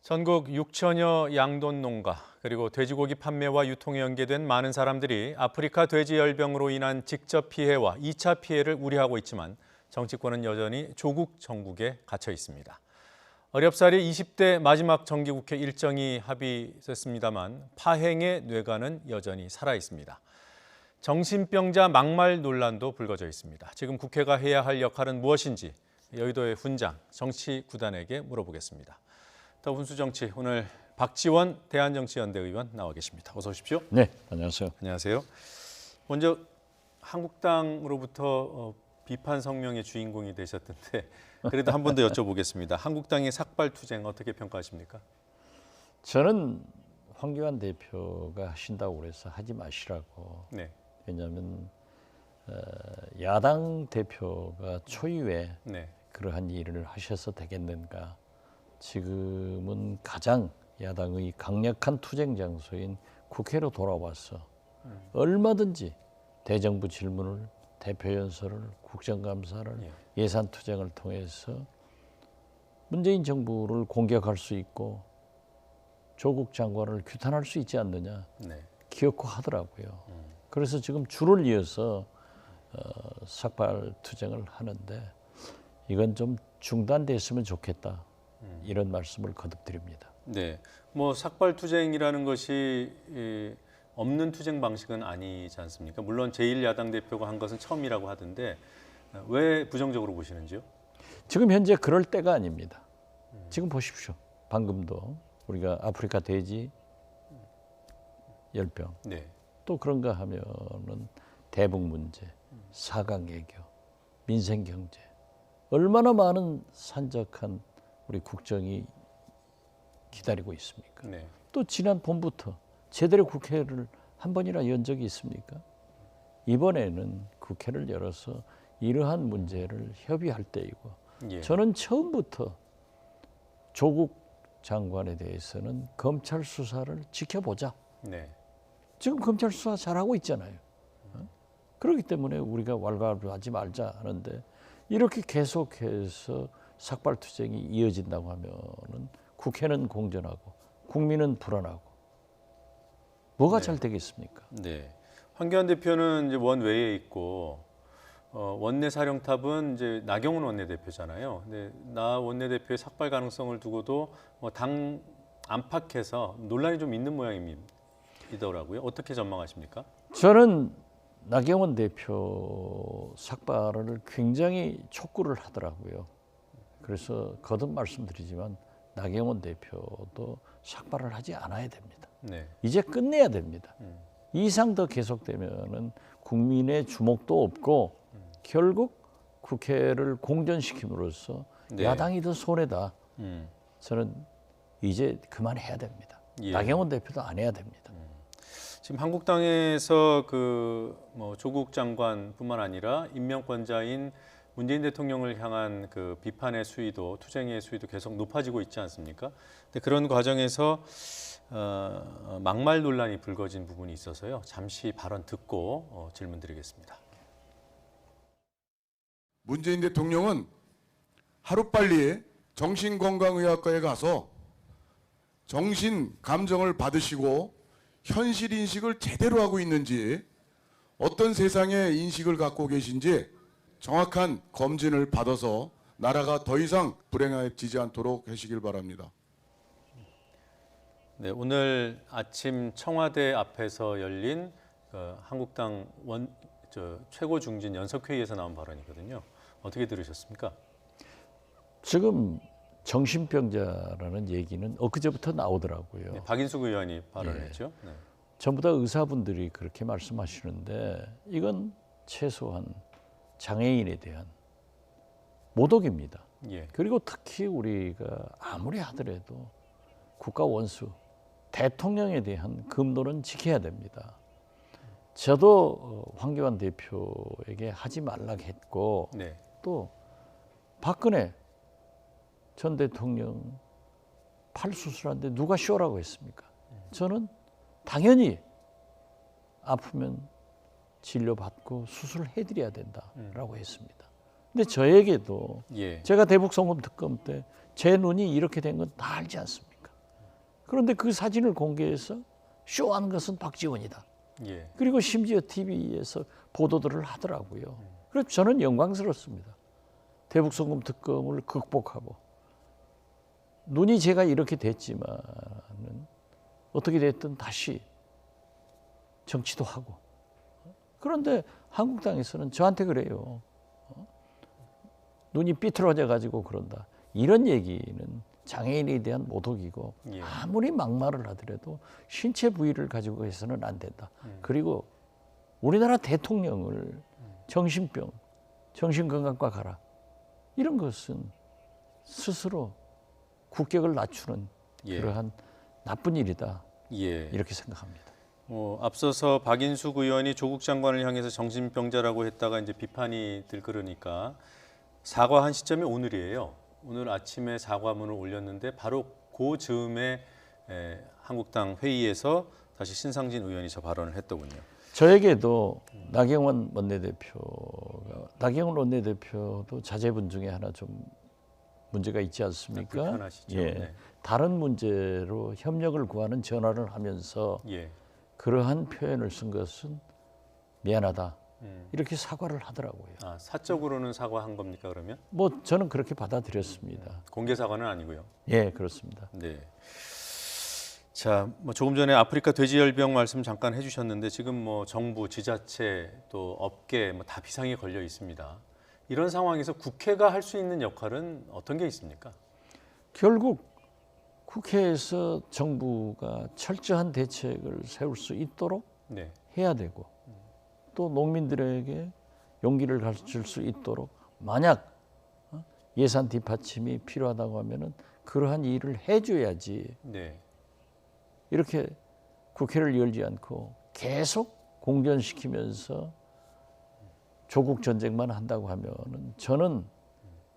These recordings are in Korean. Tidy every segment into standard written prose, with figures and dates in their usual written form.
전국 6천여 양돈 농가 그리고 돼지고기 판매와 유통에 연계된 많은 사람들이 아프리카 돼지열병으로 인한 직접 피해와 2차 피해를 우려하고 있지만 정치권은 여전히 조국 정국에 갇혀 있습니다. 어렵사리 20대 마지막 정기국회 일정이 합의됐습니다만 파행의 뇌관은 여전히 살아 있습니다. 정신병자 막말 논란도 불거져 있습니다. 지금 국회가 해야 할 역할은 무엇인지 여의도의 훈장 정치구단에게 물어보겠습니다. 더 훈수정치 오늘 박지원 대한정치연대 의원 나와 계십니다. 어서 오십시오. 네, 안녕하세요. 안녕하세요. 먼저 한국당으로부터 비판 성명의 주인공이 되셨던데 그래도 한 번 더 여쭤보겠습니다. 한국당의 삭발투쟁 어떻게 평가하십니까? 저는 황교안 대표가 하신다고 그래서 하지 마시라고. 네. 왜냐하면 야당 대표가 초유에 네. 그러한 일을 하셔서 되겠는가. 지금은 가장 야당의 강력한 투쟁 장소인 국회로 돌아와서 얼마든지 대정부 질문을, 대표연설을, 국정감사를, 예산투쟁을 통해서 문재인 정부를 공격할 수 있고 조국 장관을 규탄할 수 있지 않느냐. 네. 기어코 하더라고요. 그래서 지금 줄을 이어서 삭발투쟁을 하는데 이건 좀 중단됐으면 좋겠다. 이런 말씀을 거듭드립니다. 네, 뭐 삭발투쟁이라는 것이 없는 투쟁 방식은 아니지 않습니까? 물론 제1야당 대표가 한 것은 처음이라고 하던데 왜 부정적으로 보시는지요? 지금 현재 그럴 때가 아닙니다. 지금 보십시오. 방금도 우리가 아프리카 돼지 열병 네. 또 그런가 하면은 대북 문제, 사강애교, 민생 경제 얼마나 많은 산적한 우리 국정이 기다리고 있습니까? 네. 또 지난 봄부터 제대로 국회를 한 번이나 연 적이 있습니까? 이번에는 국회를 열어서 이러한 문제를 협의할 때이고 저는 처음부터 조국 장관에 대해서는 검찰 수사를 지켜보자. 네. 지금 검찰 수사 잘하고 있잖아요. 그렇기 때문에 우리가 왈가왈부하지 말자 하는데 이렇게 계속해서 삭발투쟁이 이어진다고 하면은 국회는 공전하고 국민은 불안하고 뭐가 잘 되겠습니까? 네. 황교안 대표는 이제 원외에 있고 원내 사령탑은 이제 나경원 원내대표잖아요. 근데 나 원내대표의 삭발 가능성을 두고도 뭐 당 안팎에서 논란이 좀 있는 모양이더라고요. 어떻게 전망하십니까? 저는 나경원 대표 삭발을 굉장히 촉구를 하더라고요. 그래서 거듭 말씀드리지만 나경원 대표도 삭발을 하지 않아야 됩니다. 네. 이제 끝내야 됩니다. 이 이상 더 계속되면은 국민의 주목도 없고 결국 국회를 공전시킴으로써 야당이 더 손해다. 저는 이제 그만해야 됩니다. 나경원 대표도 안 해야 됩니다. 지금 한국당에서 뭐 조국 장관뿐만 아니라 임명권자인 문재인 대통령을 향한 그 비판의 수위도 투쟁의 수위도 계속 높아지고 있지 않습니까? 근데 그런 과정에서 막말 논란이 불거진 부분이 있어서요. 잠시 발언 듣고 질문드리겠습니다. 문재인 대통령은 하루빨리 정신건강의학과에 가서 정신 감정을 받으시고 현실 인식을 제대로 하고 있는지 어떤 세상의 인식을 갖고 계신지 정확한 검진을 받아서 나라가 더 이상 불행해지지 않도록 하시길 바랍니다. 네, 오늘 아침 청와대 앞에서 열린 한국당 최고 중진 연석회의에서 나온 발언이거든요. 어떻게 들으셨습니까? 지금 정신병자라는 얘기는 엊그제부터 나오더라고요. 네, 박인숙 의원이 발언했죠. 네. 전부 다 의사분들이 그렇게 말씀하시는데 이건 최소한 장애인에 대한 모독입니다. 그리고 특히 우리가 아무리 하더라도 국가 원수, 대통령에 대한 금도는 지켜야 됩니다. 저도 황교안 대표에게 하지 말라고 했고 또 박근혜 전 대통령 팔 수술하는데 누가 쉬어라고 했습니까? 저는 당연히 아프면 진료받고 수술을 해드려야 된다라고 했습니다. 근데 저에게도 제가 대북 송금 특검 때 제 눈이 이렇게 된 건 다 알지 않습니까? 그런데 그 사진을 공개해서 쇼한 것은 박지원이다. 예. 그리고 심지어 TV에서 보도들을 하더라고요. 그래서 저는 영광스럽습니다. 대북송금 특검을 극복하고 눈이 제가 이렇게 됐지만은 어떻게 됐든 다시 정치도 하고. 그런데 한국당에서는 저한테 그래요. 눈이 삐뚤어져 가지고 그런다. 이런 얘기는 장애인에 대한 모독이고 예. 아무리 막말을 하더라도 신체 부위를 가지고 해서는 안 된다. 그리고 우리나라 대통령을 정신병, 정신건강과 가라. 이런 것은 스스로 국격을 낮추는 예. 그러한 나쁜 일이다. 예. 이렇게 생각합니다. 앞서서 박인숙 의원이 조국 장관을 향해서 정신병자라고 했다가 이제 비판이 들끓으니까 사과한 시점이 오늘이에요. 오늘 아침에 사과문을 올렸는데 바로 그 즈음에 한국당 회의에서 다시 신상진 의원이 저 발언을 했더군요. 저에게도 나경원 원내대표도 자제분 중에 하나 좀 문제가 있지 않습니까? 불편하시죠. 예. 네. 다른 문제로 협력을 구하는 전화를 하면서 예. 그러한 표현을 쓴 것은 미안하다. 이렇게 사과를 하더라고요. 사적으로는 사과한 겁니까 그러면? 뭐 저는 그렇게 받아들였습니다. 공개 사과는 아니고요. 예, 그렇습니다. 네. 자, 조금 전에 아프리카 돼지열병 말씀 잠깐 해주셨는데 지금 정부, 지자체 또 업계 다 비상이 걸려 있습니다. 이런 상황에서 국회가 할 수 있는 역할은 어떤 게 있습니까? 결국 국회에서 정부가 철저한 대책을 세울 수 있도록 네. 해야 되고 또 농민들에게 용기를 가르칠 수 있도록 만약 예산 뒷받침이 필요하다고 하면은 그러한 일을 해줘야지. 네. 이렇게 국회를 열지 않고 계속 공전시키면서 조국 전쟁만 한다고 하면은 저는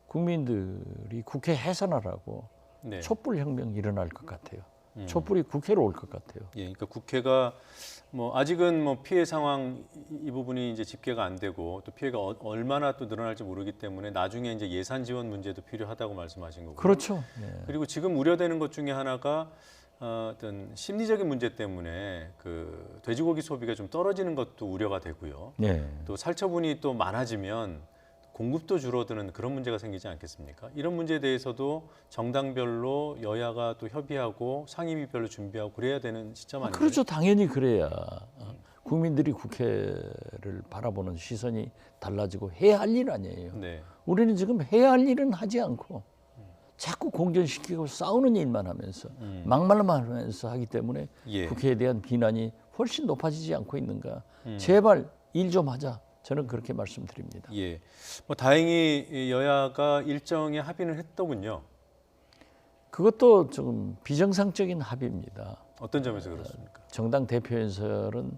국민들이 국회 해산하라고 네. 촛불 혁명이 일어날 것 같아요. 촛불이 국회로 올 것 같아요. 예, 그러니까 국회가 아직은 피해 상황 이 부분이 이제 집계가 안 되고 또 피해가 얼마나 또 늘어날지 모르기 때문에 나중에 이제 예산 지원 문제도 필요하다고 말씀하신 거고요. 그렇죠. 네. 그리고 지금 우려되는 것 중에 하나가 어떤 심리적인 문제 때문에 그 돼지고기 소비가 좀 떨어지는 것도 우려가 되고요. 네. 또 살처분이 또 많아지면 공급도 줄어드는 그런 문제가 생기지 않겠습니까? 이런 문제에 대해서도 정당별로 여야가 또 협의하고 상임위별로 준비하고 그래야 되는 시점 아닌가요? 그렇죠. 당연히 그래야 국민들이 국회를 바라보는 시선이 달라지고 해야 할 일 아니에요. 네. 우리는 지금 해야 할 일은 하지 않고 자꾸 공전시키고 싸우는 일만 하면서 막말만 하면서 하기 때문에 예. 국회에 대한 비난이 훨씬 높아지지 않고 있는가. 제발 일 좀 하자. 저는 그렇게 말씀드립니다. 예. 다행히 여야가 일정에 합의는 했더군요. 그것도 좀 비정상적인 합의입니다. 어떤 점에서 그렇습니까? 정당 대표연설은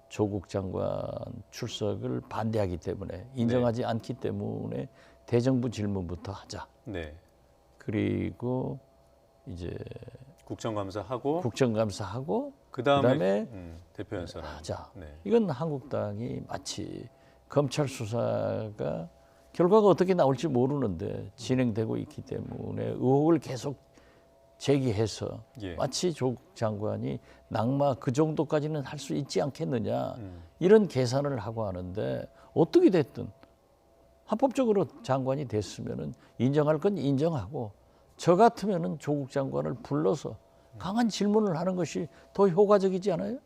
조국 장관 출석을 반대하기 때문에 인정하지 않기 때문에 대정부 질문부터 하자. 네. 그리고 이제 국정감사하고 국정감사하고 그다음에 대표 연설 하자. 네. 이건 한국당이 마치 검찰 수사가 결과가 어떻게 나올지 모르는데 진행되고 있기 때문에 의혹을 계속 제기해서 예. 마치 조국 장관이 낙마 그 정도까지는 할 수 있지 않겠느냐 이런 계산을 하고 하는데 어떻게 됐든 합법적으로 장관이 됐으면은 인정할 건 인정하고 저 같으면은 조국 장관을 불러서 강한 질문을 하는 것이 더 효과적이지 않아요?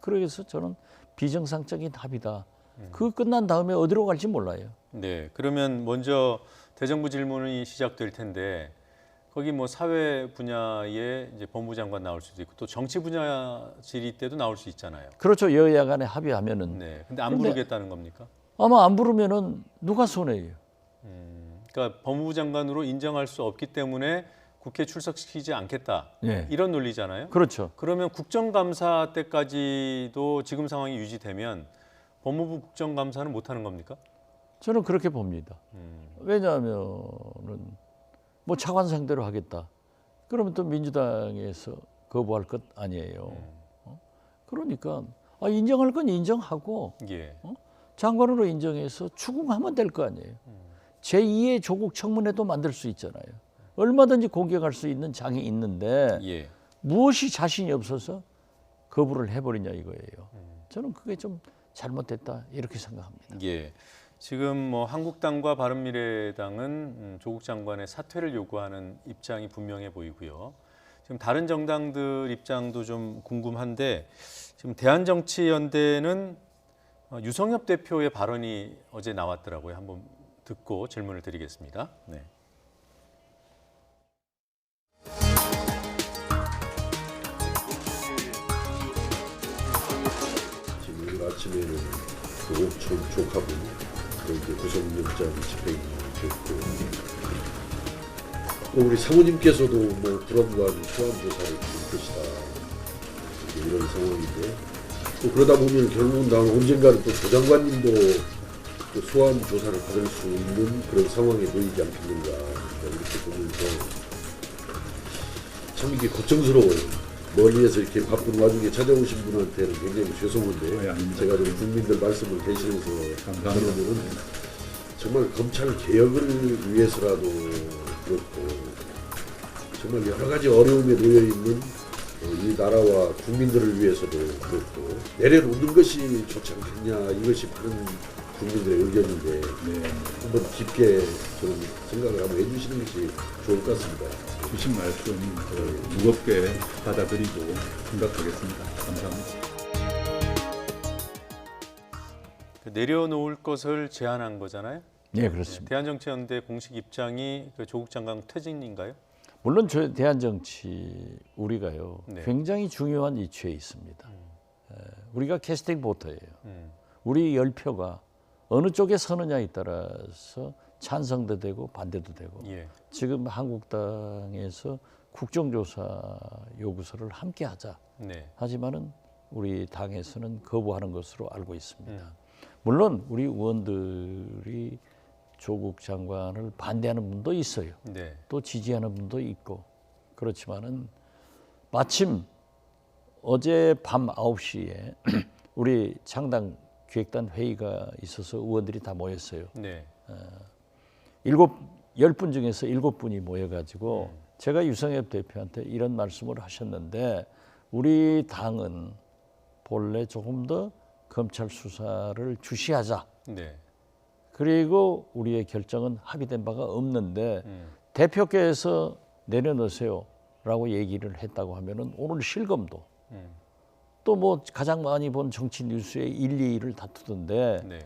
그래서 저는 비정상적인 합의다. 그 끝난 다음에 어디로 갈지 몰라요. 네. 그러면 먼저 대정부 질문이 시작될 텐데 거기 사회 분야에 이제 법무장관 나올 수도 있고 또 정치 분야 질의 때도 나올 수 있잖아요. 그렇죠. 여야 간에 합의하면은. 네. 근데 안 근데 부르겠다는 겁니까? 아마 안 부르면은 누가 손해예요? 그러니까 법무부 장관으로 인정할 수 없기 때문에 국회 출석시키지 않겠다. 네. 이런 논리잖아요. 그렇죠. 그러면 국정감사 때까지도 지금 상황이 유지되면 법무부 국정감사는 못 하는 겁니까? 저는 그렇게 봅니다. 왜냐하면은 차관 상대로 하겠다. 그러면 또 민주당에서 거부할 것 아니에요. 그러니까 인정할 건 인정하고 예. 장관으로 인정해서 추궁하면 될 거 아니에요. 제2의 조국 청문회도 만들 수 있잖아요. 얼마든지 공격할 수 있는 장이 있는데 예. 무엇이 자신이 없어서 거부를 해버리냐 이거예요. 저는 그게 좀 잘못됐다 이렇게 생각합니다. 예. 지금 뭐 한국당과 바른미래당은 조국 장관의 사퇴를 요구하는 입장이 분명해 보이고요. 지금 다른 정당들 입장도 좀 궁금한데 지금 대한정치연대는 유성엽 대표의 발언이 어제 나왔더라고요. 한번 듣고 질문을 드리겠습니다. 네. 지금 오늘 아침에는 그 옥천 쪽하고 이제 구속영장 집행됐고 또 우리 사모님께서도 뭐 불안관 소환 조사를 받을 것이다 이런 상황인데 또 그러다 보면 결국은 나는 언젠가는 또 조장관님도 또 소환 조사를 받을 수 있는 그런 상황에 놓이지 않겠는가 이렇게 보면서 참 이게 걱정스러워요. 멀리에서 이렇게 바쁜 와중에 찾아오신 분한테는 굉장히 죄송한데 제가 좀 국민들 말씀을 대신해서 드리면은 정말 검찰 개혁을 위해서라도 그렇고 정말 여러 가지 어려움에 놓여 있는 이 나라와 국민들을 위해서도 그렇고 내려놓는 것이 좋지 않겠냐 이것이 많은 국민들의 의견인데 한번 깊게 좀 생각을 한번 해주시는 것이 좋을 것 같습니다. 주신 말씀 무겁게 받아들이고 생각하겠습니다. 감사합니다. 내려놓을 것을 제안한 거잖아요. 네, 그렇습니다. 대한정치연대 공식 입장이 그 조국 장관 퇴진인가요? 물론 저 대한정치 우리가요 네. 굉장히 중요한 위치에 있습니다. 우리가 캐스팅 보터예요. 음. 우리 10표가 어느 쪽에 서느냐에 따라서 찬성도 되고 반대도 되고 예. 지금 한국당에서 국정조사 요구서를 함께 하자. 네. 하지만은 우리 당에서는 거부하는 것으로 알고 있습니다. 물론 우리 의원들이 조국 장관을 반대하는 분도 있어요. 네. 또 지지하는 분도 있고 그렇지만은 마침 어제 밤 9시에 우리 창당 기획단 회의가 있어서 의원들이 다 모였어요. 네. 10분 중에서 7분이 모여가지고 제가 유성엽 대표한테 이런 말씀을 하셨는데 우리 당은 본래 조금 더 검찰 수사를 주시하자. 네. 그리고 우리의 결정은 합의된 바가 없는데 대표께서 내려놓으세요라고 얘기를 했다고 하면은 오늘 실검도 또 뭐 가장 많이 본 정치 뉴스의 1, 2위를 다투던데 네.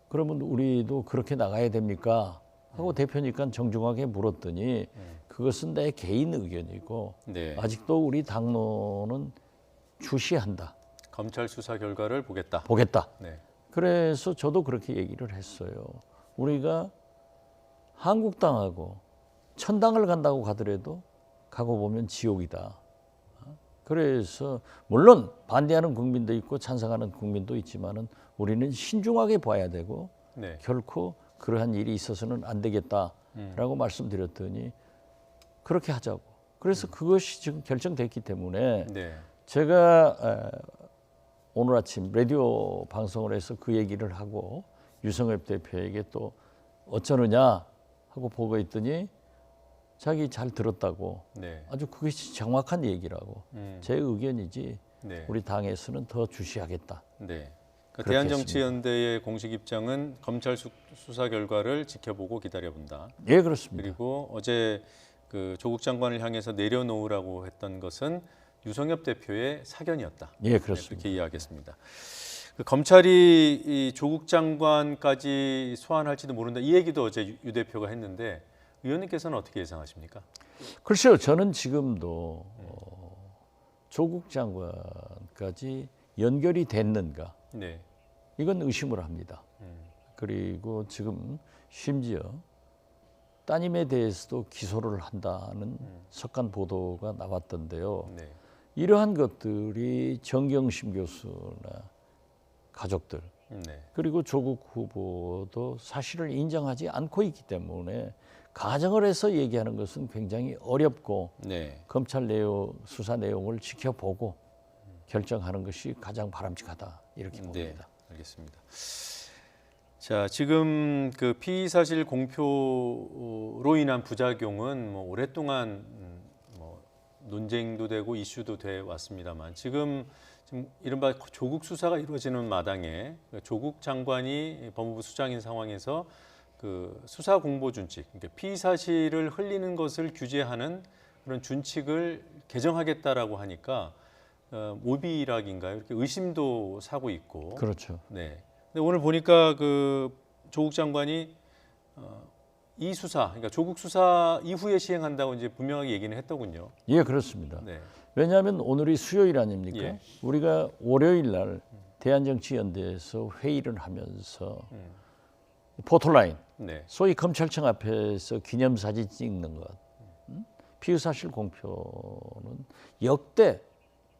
그러면 우리도 그렇게 나가야 됩니까? 하고 대표니까 정중하게 물었더니 그것은 내 개인 의견이고 네. 아직도 우리 당론은 주시한다. 검찰 수사 결과를 보겠다. 보겠다. 네. 그래서 저도 그렇게 얘기를 했어요. 우리가 한국당하고 천당을 간다고 가더라도 가고 보면 지옥이다. 그래서 물론 반대하는 국민도 있고 찬성하는 국민도 있지만은 우리는 신중하게 봐야 되고 네. 결코 그러한 일이 있어서는 안 되겠다라고 말씀드렸더니 그렇게 하자고. 그래서 그것이 지금 결정됐기 때문에 네. 제가 오늘 아침 라디오 방송을 해서 그 얘기를 하고 유성엽 대표에게 또 어쩌느냐 하고 보고 있더니 자기 잘 들었다고 네. 아주 그것이 정확한 얘기라고 제 의견이지 네. 우리 당에서는 더 주시하겠다. 네. 그러니까 그렇게 대한정치연대의 공식 입장은 검찰 수사 결과를 지켜보고 기다려본다. 예, 그렇습니다. 그리고 어제 그 조국 장관을 향해서 내려놓으라고 했던 것은 유성엽 대표의 사견이었다. 예, 그렇습니다. 네, 그렇게 이해하겠습니다. 그 검찰이 이 조국 장관까지 소환할지도 모른다. 이 얘기도 어제 유 대표가 했는데 의원님께서는 어떻게 예상하십니까? 글쎄요, 저는 지금도 조국 장관까지 연결이 됐는가 네. 이건 의심을 합니다. 그리고 지금 심지어 따님에 대해서도 기소를 한다는 석간 보도가 나왔던데요. 네. 이러한 것들이 정경심 교수나 가족들 네. 그리고 조국 후보도 사실을 인정하지 않고 있기 때문에 가정을 해서 얘기하는 것은 굉장히 어렵고 네. 검찰 수사 내용을 지켜보고 결정하는 것이 가장 바람직하다 이렇게 네. 봅니다. 알겠습니다. 자, 지금 그 피의 사실 공표로 인한 부작용은 뭐 오랫동안 뭐 논쟁도 되고 이슈도 돼 왔습니다만 지금 이른바 조국 수사가 이루어지는 마당에 조국 장관이 법무부 수장인 상황에서 그 수사 공보 준칙, 그러니까 피의 사실을 흘리는 것을 규제하는 그런 준칙을 개정하겠다라고 하니까 오비락인가요? 이렇게 의심도 사고 있고. 그렇죠. 네. 근데 오늘 보니까 그 조국 장관이 이 수사, 그러니까 조국 수사 이후에 시행한다고 이제 분명하게 얘기는 했더군요. 예, 그렇습니다. 네. 왜냐하면 오늘이 수요일 아닙니까? 예. 우리가 월요일 날 대한정치연대에서 회의를 하면서 포토라인, 네. 소위 검찰청 앞에서 기념사진 찍는 것, 피의사실 공표는 역대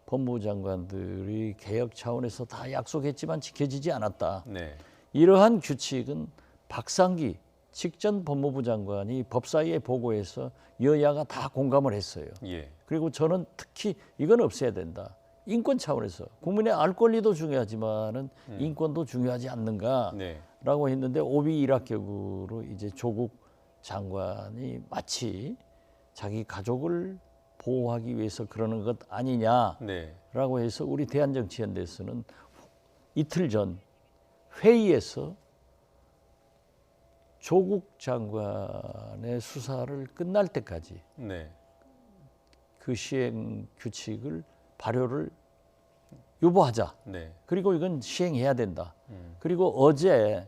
법무부 장관들이 개혁 차원에서 다 약속했지만 지켜지지 않았다. 네. 이러한 규칙은 박상기 직전 법무부 장관이 법사위에 보고해서 여야가 다 공감을 했어요. 예. 그리고 저는 특히 이건 없애야 된다. 인권 차원에서 국민의 알 권리도 중요하지만은 인권도 중요하지 않는가라고 네. 했는데 오비 일학격으로 이제 조국 장관이 마치 자기 가족을 보호하기 위해서 그러는 것 아니냐라고 네. 해서 우리 대한정치연대에서는 이틀 전 회의에서 조국 장관의 수사를 끝날 때까지 네. 그 시행 규칙을 발효를 유보하자. 네. 그리고 이건 시행해야 된다. 그리고 어제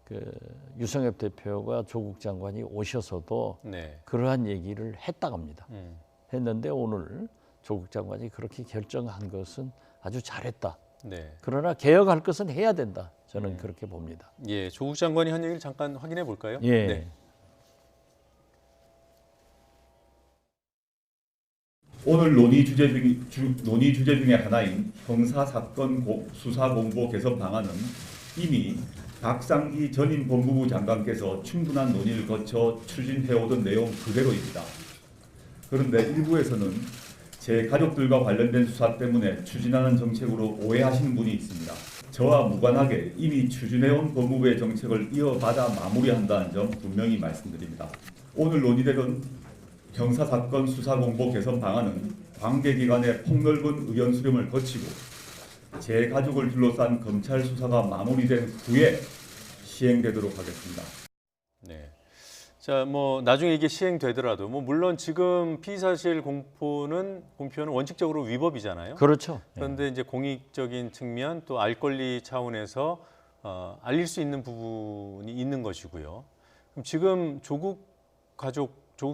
그 유성엽 대표가 조국 장관이 오셔서도 네. 그러한 얘기를 했다고 합니다. 음. 했는데 오늘 조국 장관이 그렇게 결정한 것은 아주 잘했다. 네. 그러나 개혁할 것은 해야 된다. 저는 그렇게 봅니다. 예, 조국 장관이 한 얘기를 잠깐 확인해 볼까요? 예. 네. 오늘 논의 주제 중에 하나인 형사사건 수사공보 개선 방안은 이미 박상기 전임 법무부 장관께서 충분한 논의를 거쳐 추진해오던 내용 그대로입니다. 그런데 일부에서는 제 가족들과 관련된 수사 때문에 추진하는 정책으로 오해하시는 분이 있습니다. 저와 무관하게 이미 추진해온 법무부의 정책을 이어받아 마무리한다는 점 분명히 말씀드립니다. 오늘 논의되던 형사사건 수사공보 개선 방안은 관계기관의 폭넓은 의견 수렴을 거치고 제 가족을 둘러싼 검찰 수사가 마무리된 후에 시행되도록 하겠습니다. 네. 자, 뭐 나중에 이게 시행되더라도 뭐 물론 지금 피의사실 공표는 원칙적으로 위법이잖아요. 그렇죠. 그런데 이제 공익적인 측면 또 알 권리 차원에서 알릴 수 있는 부분이 있는 것이고요. 그럼 지금 조국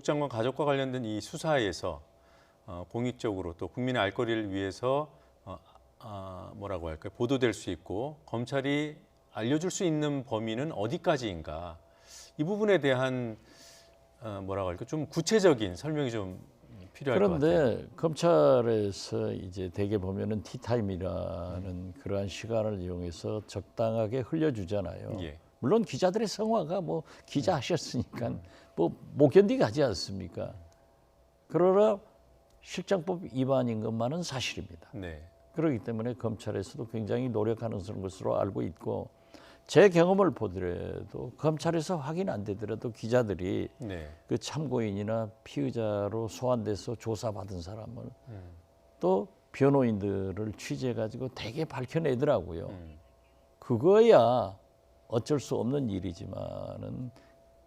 장관 가족과 관련된 이 수사에서 공익적으로 또 국민의 알 권리를 위해서 뭐라고 할까요? 보도될 수 있고 검찰이 알려줄 수 있는 범위는 어디까지인가? 이 부분에 대한 뭐라고 할까? 좀 구체적인 설명이 좀 필요할 것 같아요. 그런데 검찰에서 이제 대개 보면은 티타임이라는 그러한 시간을 이용해서 적당하게 흘려주잖아요. 예. 물론 기자들의 성화가 뭐 기자 하셨으니까 뭐 못 견디게 하지 않습니까? 그러나 실정법 위반인 것만은 사실입니다. 네. 그렇기 때문에 검찰에서도 굉장히 노력하는 것으로 알고 있고 제 경험을 보더라도 검찰에서 확인 안 되더라도 기자들이 네. 그 참고인이나 피의자로 소환돼서 조사받은 사람을 또 변호인들을 취재해가지고 되게 밝혀내더라고요. 그거야 어쩔 수 없는 일이지만은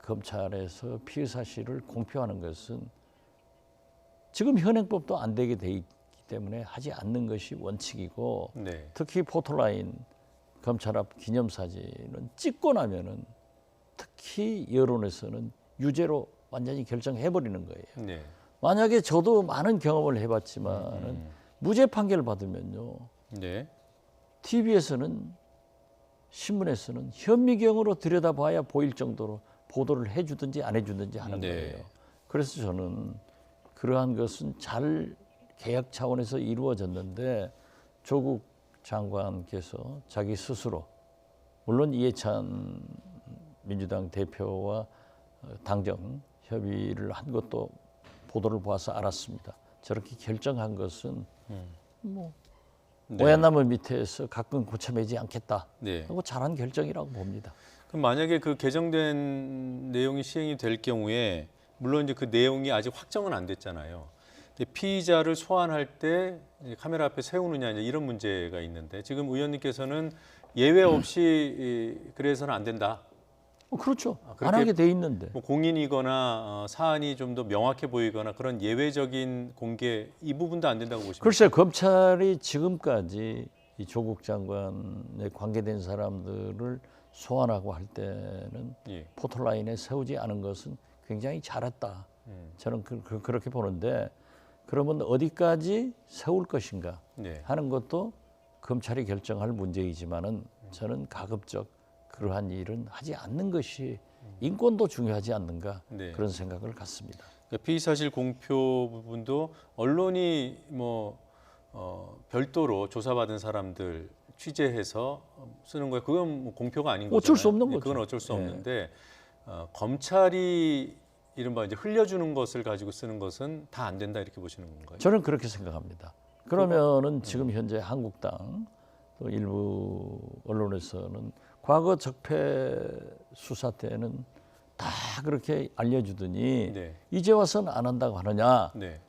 검찰에서 피의 사실을 공표하는 것은 지금 현행법도 안 되게 돼 있기 때문에 하지 않는 것이 원칙이고 네. 특히 포토라인 검찰 앞 기념사진은 찍고 나면은 특히 여론에서는 유죄로 완전히 결정해버리는 거예요. 네. 만약에 저도 많은 경험을 해봤지만은 무죄 판결 받으면요. 네. TV에서는 신문에서는 현미경으로 들여다봐야 보일 정도로 보도를 해주든지 안 해주든지 하는 네. 거예요. 그래서 저는 그러한 것은 잘 개혁 차원에서 이루어졌는데 조국 장관께서 자기 스스로 물론 이해찬 민주당 대표와 당정 협의를 한 것도 보도를 보아서 알았습니다. 저렇게 결정한 것은 뭐 네. 오얏나무 밑에서 가끔 고쳐매지 않겠다 네. 하고 잘한 결정이라고 봅니다. 그럼 만약에 그 개정된 내용이 시행이 될 경우에 물론 이제 그 내용이 아직 확정은 안 됐잖아요. 근데 피의자를 소환할 때 이제 카메라 앞에 세우느냐 이제 이런 문제가 있는데 지금 의원님께서는 예외 없이 그래서는 안 된다. 그렇죠. 안 그렇게 하게 돼 있는데. 뭐 공인이거나 사안이 좀 더 명확해 보이거나 그런 예외적인 공개 이 부분도 안 된다고 보십니까? 글쎄 검찰이 지금까지 이 조국 장관에 관계된 사람들을 소환하고 할 때는 예. 포털라인에 세우지 않은 것은 굉장히 잘했다. 저는 그렇게 보는데 그러면 어디까지 세울 것인가 네. 하는 것도 검찰이 결정할 문제이지만은 저는 가급적 그러한 일은 하지 않는 것이 인권도 중요하지 않는가 네. 그런 생각을 갖습니다. 그러니까 피의사실 공표 부분도 언론이 뭐 별도로 조사받은 사람들 취재해서 쓰는 거예요. 그건 뭐 공표가 아닌 거잖아요. 어쩔 수 없는 예, 거죠. 그건 어쩔 수 예. 없는데 검찰이 이른바 이제 흘려주는 것을 가지고 쓰는 것은 다 안 된다 이렇게 보시는 건가요? 저는 그렇게 생각합니다. 그러면은 지금 현재 한국당 또 일부 언론에서는 과거 적폐 수사 때는 다 그렇게 알려주더니 네. 이제 와서는 안 한다고 하느냐? 네.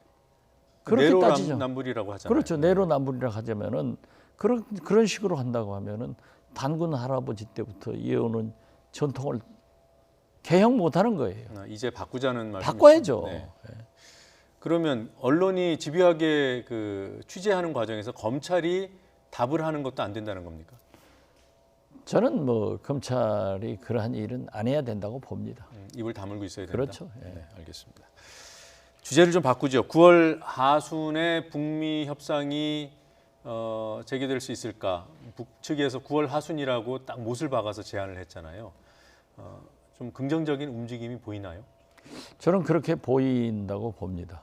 그렇게 따지죠. 내로남불이라고 하잖아요. 그렇죠. 내로남불이라 하자면은 그런 식으로 한다고 하면은 단군 할아버지 때부터 이어오는 전통을 개혁 못하는 거예요. 이제 바꾸자는 말씀. 바꿔야죠. 네. 그러면 언론이 집요하게 그 취재하는 과정에서 검찰이 답을 하는 것도 안 된다는 겁니까? 저는 뭐 검찰이 그러한 일은 안 해야 된다고 봅니다. 입을 다물고 있어야 된다. 그렇죠. 예. 네, 알겠습니다. 주제를 좀 바꾸죠. 9월 하순에 북미 협상이 재개될 수 있을까? 북측에서 9월 하순이라고 딱 못을 박아서 제안을 했잖아요. 좀 긍정적인 움직임이 보이나요? 저는 그렇게 보인다고 봅니다.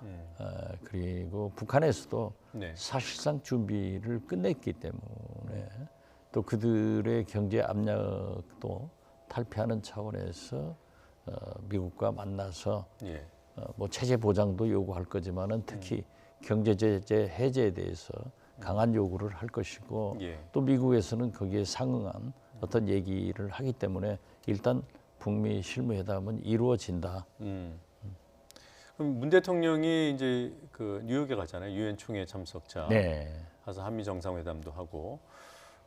그리고 북한에서도 네. 사실상 준비를 끝냈기 때문에 또 그들의 경제 압력도 탈피하는 차원에서 미국과 만나서 예. 뭐 체제 보장도 요구할 거지만은 특히 경제 제재 해제에 대해서 강한 요구를 할 것이고 예. 또 미국에서는 거기에 상응한 어떤 얘기를 하기 때문에 일단 북미 실무회담은 이루어진다. 그럼 문 대통령이 이제 그 뉴욕에 가잖아요. 유엔 총회 참석자. 네. 가서 한미 정상회담도 하고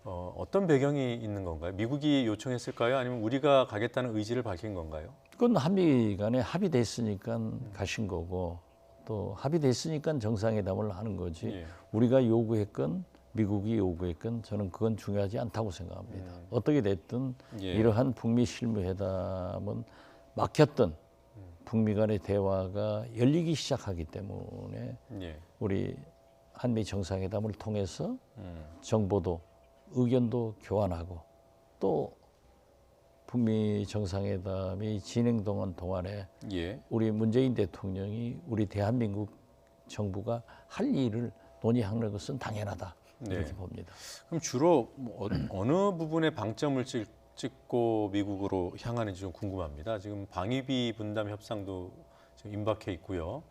어떤 배경이 있는 건가요? 미국이 요청했을까요? 아니면 우리가 가겠다는 의지를 밝힌 건가요? 그건 한미 간에 합의됐으니까 가신 거고 또 합의됐으니까 정상회담을 하는 거지. 예. 우리가 요구했건 미국이 요구했건 저는 그건 중요하지 않다고 생각합니다. 어떻게 됐든 예. 이러한 북미 실무회담은 막혔던 북미 간의 대화가 열리기 시작하기 때문에 예. 우리 한미 정상회담을 통해서 정보도 의견도 교환하고 또 북미 정상회담이 진행되는 동안에 예. 우리 문재인 대통령이 우리 대한민국 정부가 할 일을 논의하는 것은 당연하다 이렇게 네. 봅니다. 그럼 주로 뭐 어느 부분에 방점을 찍고 미국으로 향하는지 좀 궁금합니다. 지금 방위비 분담 협상도 지금 임박해 있고요.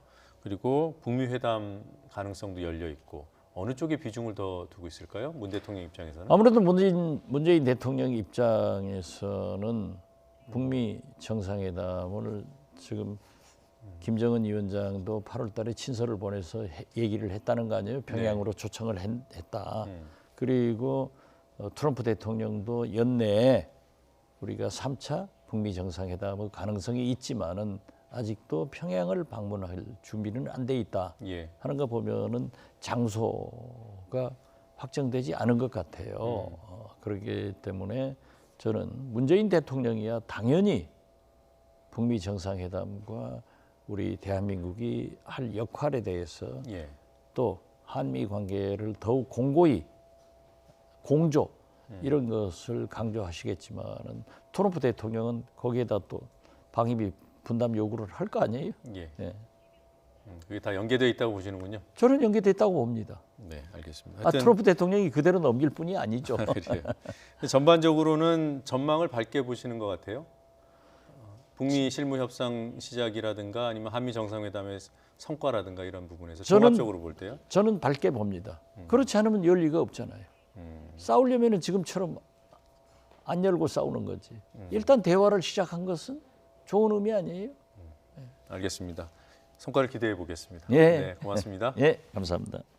그리고 북미 회담 가능성도 열려 있고 어느 쪽에 비중을 더 두고 있을까요? 문 대통령 입장에서는? 아무래도 문재인 대통령 입장에서는 북미 정상회담을 지금 김정은 위원장도 8월 달에 친서를 보내서 얘기를 했다는 거 아니에요? 평양으로 초청을 했다. 그리고 트럼프 대통령도 연내에 우리가 3차 북미 정상회담의 가능성이 있지만은 아직도 평양을 방문할 준비는 안 돼 있다 예. 하는 거 보면은 장소가 확정되지 않은 것 같아요. 그렇기 때문에 저는 문재인 대통령이야 당연히 북미 정상회담과 우리 대한민국이 할 역할에 대해서 예. 또 한미 관계를 더욱 공고히 공조 이런 것을 강조하시겠지만은 트럼프 대통령은 거기에다 또 방위비 분담 요구를 할 거 아니에요? 예. 예. 그게 다 연계되어 있다고 보시는군요. 저는 연계됐다고 봅니다. 네, 알겠습니다. 아, 트럼프 대통령이 그대로 넘길 뿐이 아니죠. 그래요. 전반적으로는 전망을 밝게 보시는 것 같아요. 북미 실무 협상 시작이라든가 아니면 한미 정상회담의 성과라든가 이런 부분에서 종합적으로 볼 때요. 저는 밝게 봅니다. 그렇지 않으면 열 리가 없잖아요. 싸우려면은 지금처럼 안 열고 싸우는 거지. 일단 대화를 시작한 것은 좋은 의미 아니에요? 알겠습니다. 성과를 기대해 보겠습니다. 예. 네, 고맙습니다. 예, 감사합니다.